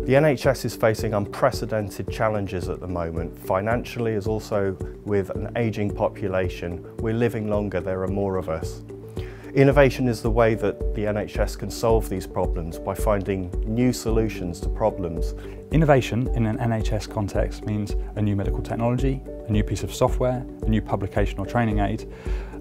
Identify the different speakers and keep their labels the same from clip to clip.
Speaker 1: The NHS is facing unprecedented challenges at the moment, financially as also with an ageing population. We're living longer, there are more of us. Innovation is the way that the NHS can solve these problems by finding new solutions to problems.
Speaker 2: Innovation in an NHS context means a new medical technology, a new piece of software, a new publication or training aid,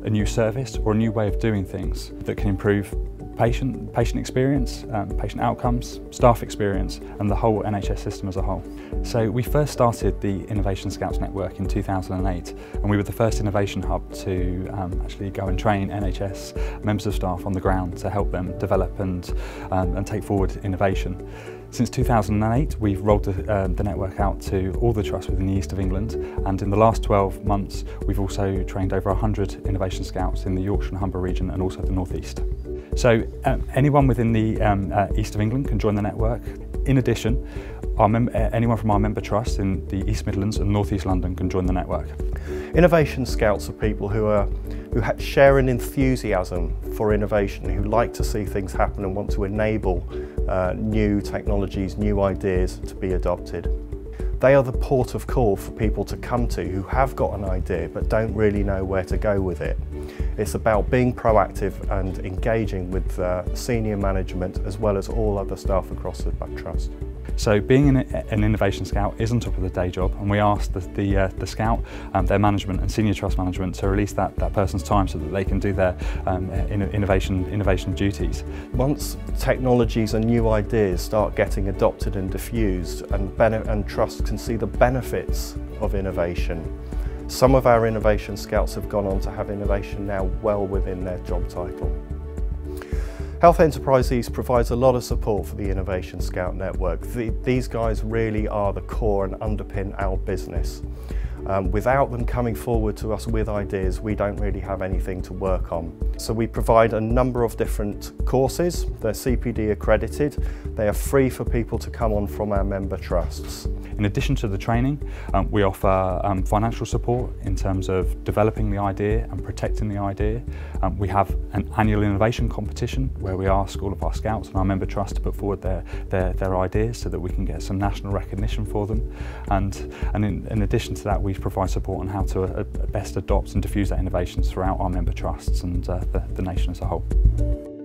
Speaker 2: a new service or a new way of doing things that can improve patient experience, patient outcomes, staff experience and the whole NHS system as a whole. So we first started the Innovation Scouts Network in 2008 and we were the first innovation hub to actually go and train NHS members of staff on the ground to help them develop and take forward innovation. Since 2008 we've rolled the network out to all the trusts within the East of England, and in the last 12 months we've also trained over 100 Innovation Scouts in the Yorkshire and Humber region and also the North East. So anyone within the East of England can join the network. In addition, anyone from our member trusts in the East Midlands and North East London can join the network.
Speaker 1: Innovation Scouts are people who share an enthusiasm for innovation, who like to see things happen and want to enable new technologies, new ideas to be adopted. They are the port of call for people to come to who have got an idea but don't really know where to go with it. It's about being proactive and engaging with senior management as well as all other staff across the trust.
Speaker 2: So being an Innovation Scout is on top of the day job, and we asked the Scout, their management and senior trust management to release that person's time so that they can do their innovation duties. Once
Speaker 1: technologies and new ideas start getting adopted and diffused and trusts can see the benefits of innovation, some of our Innovation Scouts have gone on to have innovation now well within their job title. Health Enterprise East provides a lot of support for the Innovation Scout Network. These guys really are the core and underpin our business. Without them coming forward to us with ideas, we don't really have anything to work on. So we provide a number of different courses. They're CPD accredited. They are free for people to come on from our member trusts.
Speaker 2: In addition to the training, we offer financial support in terms of developing the idea and protecting the idea. We have an annual innovation competition where we ask all of our Scouts and our member trusts to put forward their ideas so that we can get some national recognition for them. And in addition to that, we provide support on how to best adopt and diffuse that innovation throughout our member trusts and the nation as a whole.